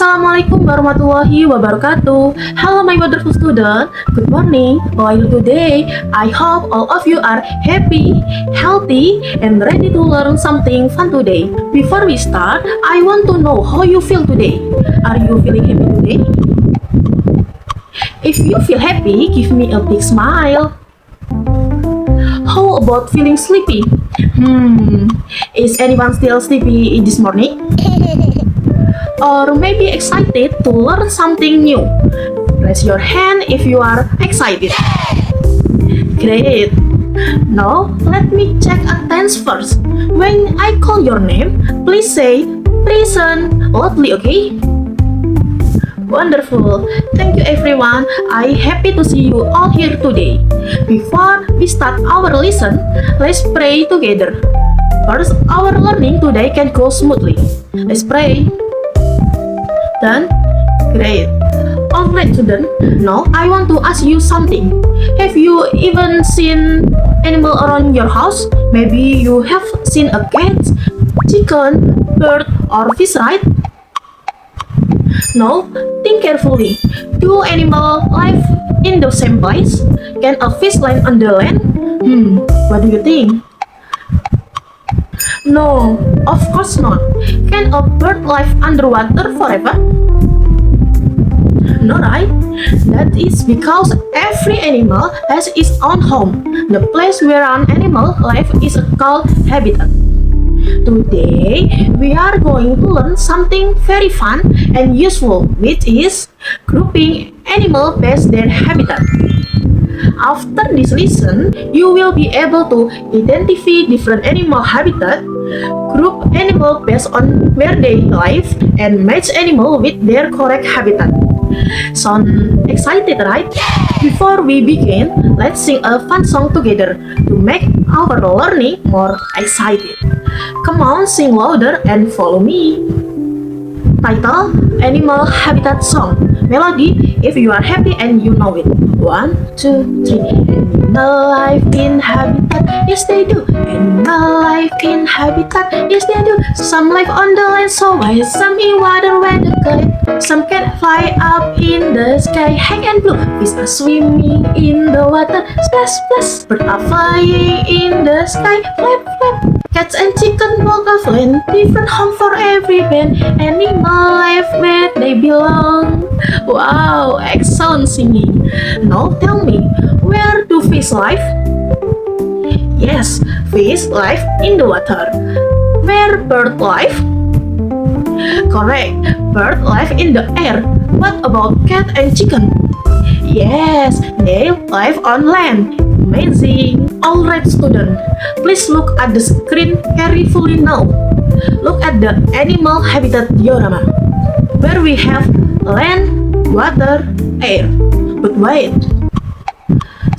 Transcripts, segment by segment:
Assalamualaikum warahmatullahi wabarakatuh. Hello my wonderful student. Good morning. How are you today? I hope all of you are happy, healthy, and ready to learn something fun today. Before we start, I want to know how you feel today. Are you feeling happy today? If you feel happy, give me a big smile. How about feeling sleepy? Is anyone still sleepy this morning? Or maybe excited to learn something new? Raise your hand if you are excited. Great. Now, let me check attendance first. When I call your name, please say present loudly, okay? Wonderful. Thank you everyone. I'm happy to see you all here today. Before we start our lesson, let's pray together. First, our learning today can go smoothly. Let's pray. Done? Great. Alright student, now I want to ask you something. Have you even seen animal around your house? Maybe you have seen a cat, chicken, bird, or fish, right? Now, think carefully. Do animals live in the same place? Can a fish live on the land? What do you think? No, of course not. Can a bird live underwater forever? No, right? That is because every animal has its own home. The place where an animal lives is called habitat. Today, we are going to learn something very fun and useful, which is grouping animals based their habitat. After this lesson, you will be able to identify different animal habitat, group animals based on where they live, and match animals with their correct habitat. Sound excited, right? Before we begin, let's sing a fun song together to make our learning more excited. Come on, sing louder and follow me. Title: Animal Habitat Song. Melody: If you are happy and you know it. 1, 2, 3. Animal life in habitat, yes they do. Animal life in habitat, yes they do. Some live on the land so white, some in water where the clear. Some can fly up in the sky, high and blue. Fish are swimming in the water, splash, splash. Birds are flying in the sky, flap, flap. Cats and chicken walk off land, different home for every band. Animal life where they belong. Wow, excellent singing. Now tell me, where do fish live? Yes, fish live in the water. Where bird live? Correct, bird live in the air. What about cat and chicken? Yes, they live on land. Amazing. Alright student, please look at the screen carefully now. Look at the animal habitat diorama, where we have land, water, air. But wait,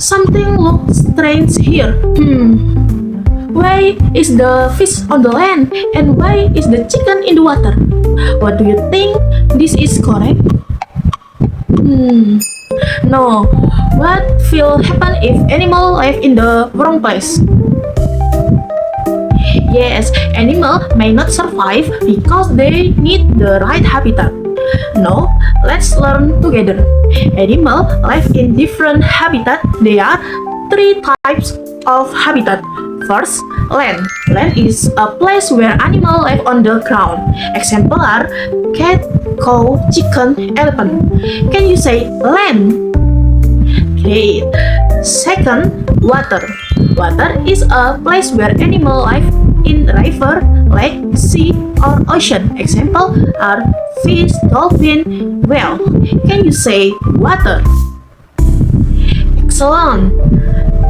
something looks strange here. Why is the fish on the land and why is the chicken in the water? What do you think? This is correct? No. What will happen if animal live in the wrong place? Yes, animal may not survive because they need the right habitat. Now, let's learn together. Animal live in different habitat. There are 3 types of habitat. First, land. Land is a place where animals live on the ground. Example are cat, cow, chicken, elephant. Can you say land? Great. Second, water. Water is a place where animals live in river, lake, sea, or ocean. Example are fish, dolphin, whale. Can you say water? Excellent.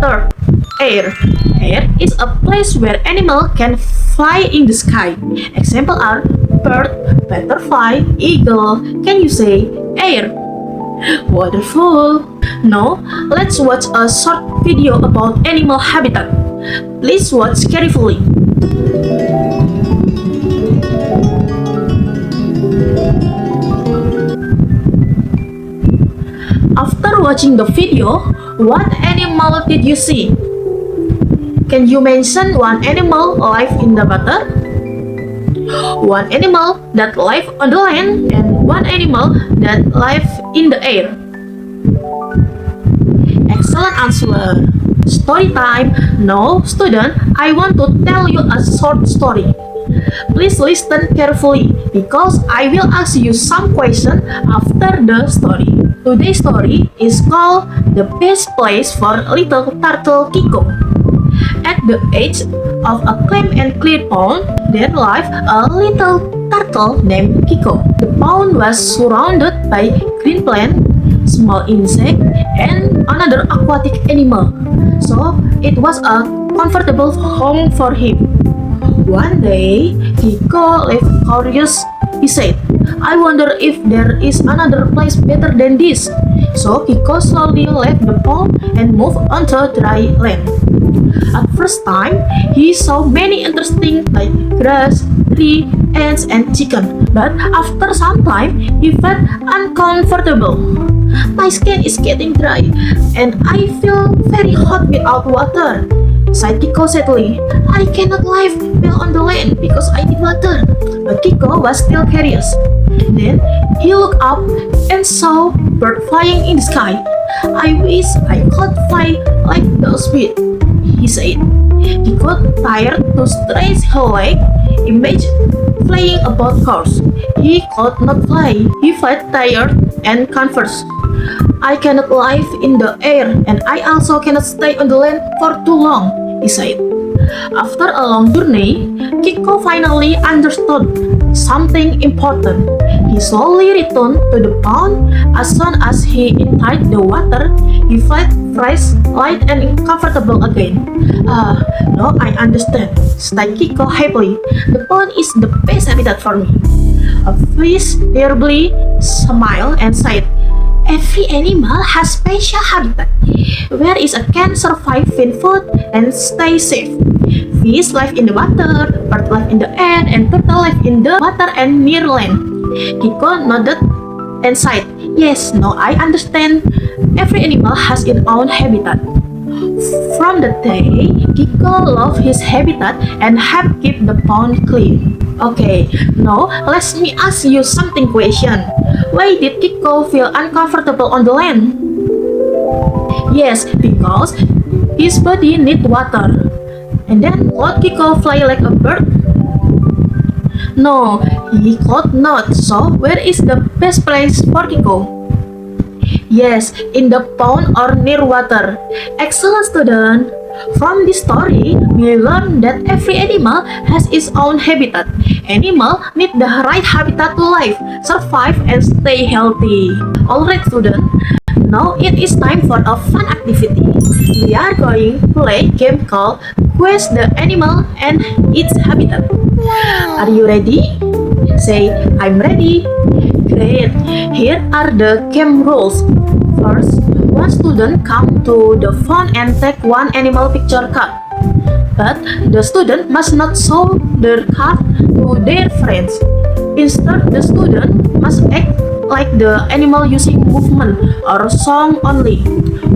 Third, air. Air is a place where animals can fly in the sky. Example are bird, butterfly, eagle. Can you say air? Wonderful. Now, let's watch a short video about animal habitat. Please watch carefully. After watching the video, what animal did you see? Can you mention one animal live in the water? One animal that lives on the land and one animal that lives in the air. Excellent answer. Story time. Now, student, I want to tell you a short story. Please listen carefully because I will ask you some questions after the story. Today's story is called The Best Place for Little Turtle Kiko. At the edge of a calm and clear pond, there lived a little turtle named Kiko. The pond was surrounded by green plant, small insect, and another aquatic animal, so it was a comfortable home for him. One day, Kiko left curious. He said, "I wonder if there is another place better than this." So Kiko slowly left the pond and moved onto dry land. At first time, he saw many interesting like grass, tree, ants, and chicken. But after some time, he felt uncomfortable. "My skin is getting dry, and I feel very hot without water," sighed Kiko sadly. "I cannot live well on the land because I need water." But Kiko was still curious. Then he looked up and saw bird flying in the sky. "I wish I could fly like those birds," he said. Kiko tried to stretch her leg, imagine flying about course. He could not fly. He felt tired and confused. "I cannot live in the air and I also cannot stay on the land for too long," he said. After a long journey, Kiko finally understood something important. He slowly returned to the pond. As soon as he entered the water, he felt fresh, light, and comfortable again. Now I understand," sighed Kiko happily. "The pond is the best habitat for me." A fish nearby smiled and said, "Every animal has special habitat where it can survive, find food, and stay safe. Fish live in the water, birds live in the air, and turtle live in the water and near land." Kiko nodded and sighed. "Yes, now I understand. Every animal has its own habitat." From the day, Kiko loved his habitat and helped keep the pond clean. Okay, now let me ask you something question. Why did Kiko feel uncomfortable on the land? Yes, because his body need water. And then could Kiko fly like a bird? No, he could not. So where is the best place for Kiko? Yes, in the pond or near water. Excellent, student. From this story, we learn that every animal has its own habitat. Animals need the right habitat to live, survive, and stay healthy. Alright, student. Now it is time for a fun activity. We are going to play a game called Guess the Animal and Its Habitat. Are you ready? Say, "I'm ready." Great. Here are the game rules. First, one student come to the phone and take one animal picture card. But the student must not show their card to their friends. Instead, the student must act like the animal using movement or song only.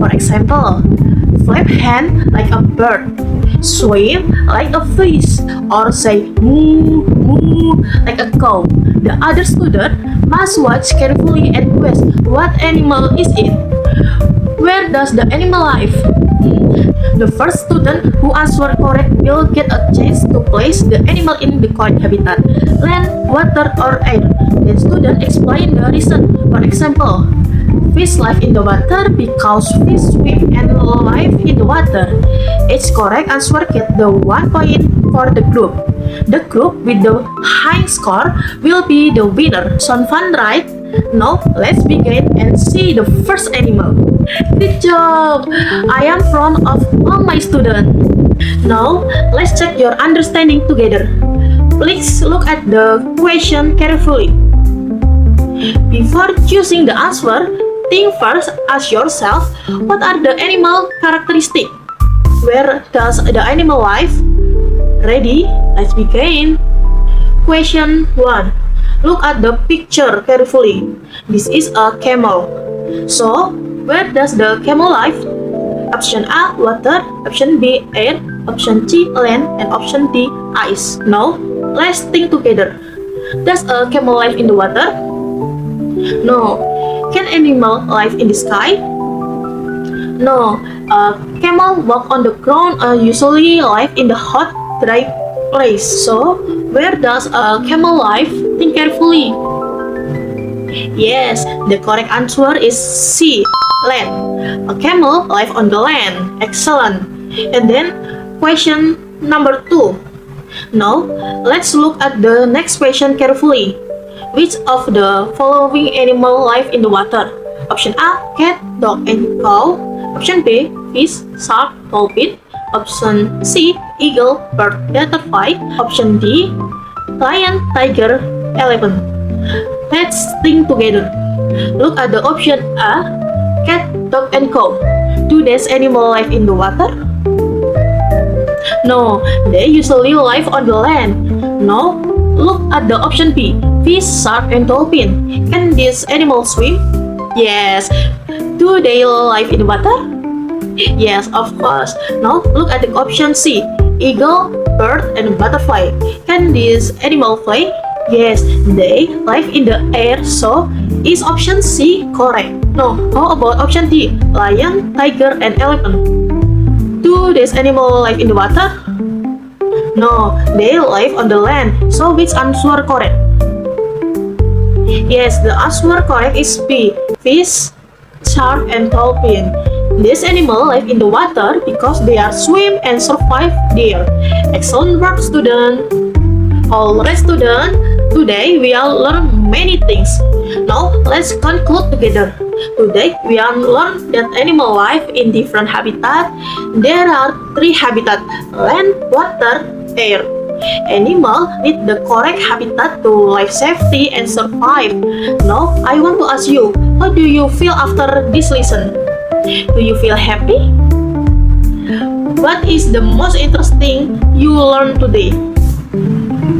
For example, flap hand like a bird, swim like a fish, or say moo moo like a cow. The other student must watch carefully and guess what animal is it. Where does the animal live? The first student who answers correct will get a chance to place the animal in the correct habitat, land, water, or air. Then student explain the reason. For example, fish live in the water because fish swim and live in the water. Each correct answer get the 1 point for the group. The group with the high score will be the winner. Sound fun, right? Now let's begin and see the first animal. Good job! I am proud of all my students. Now let's check your understanding together. Please look at the question carefully. Before choosing the answer, think first, ask yourself, what are the animal characteristics? Where does the animal live? Ready? Let's begin. Question 1. Look at the picture carefully. This is a camel. So, where does the camel live? Option A, water. Option B, air. Option C, land. And option D, ice. Now, let's think together. Does a camel live in the water? No. Can animal live in the sky? No. A camel walk on the ground usually live in the hot, dry place. So, where does a camel live? Think carefully. Yes, the correct answer is C, land. A camel live on the land. Excellent. And then, question number 2. Now, let's look at the next question carefully. Which of the following animal live in the water? Option A, cat, dog, and cow. Option B, fish, shark, dolphin. Option C, eagle, bird, butterfly. Option D, lion, tiger, elephant. Let's think together. Look at the option A, cat, dog, and cow. Do these animals live in the water? No, they usually live on the land. Now, look at the option B, fish, shark, and dolphin. Can these animals swim? Yes. Do they live in water? Yes, of course. Now, look at the option C, eagle, bird, and butterfly. Can these animals fly? Yes, they live in the air, so is option C correct? No, how about option D, lion, tiger, and elephant? Do these animals live in the water? No, they live on the land. So which answer correct? Yes, the answer correct is B, fish, shark, and dolphin. These animals live in the water because they are swim and survive there. Excellent work, student. Alright, student. Today we are learn many things. Now let's conclude together. Today we are learn that animal live in different habitat. There are 3 habitat: land, water, air. Animal need the correct habitat to live safety and survive. Now I want to ask you, how do you feel after this lesson? Do you feel happy? What is the most interesting you learned today?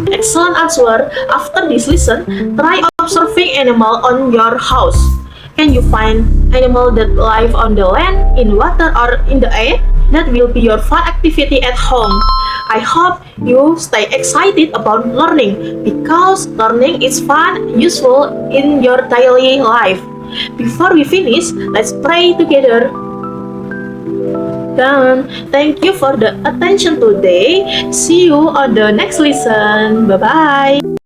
Excellent answer. After this lesson, try observing animal on your house. Can you find animal that live on the land, in water, or in the air? That will be your fun activity at home. I hope you stay excited about learning because learning is fun, useful in your daily life. Before we finish, let's pray together. Done. Thank you for the attention today. See you on the next lesson. Bye-bye.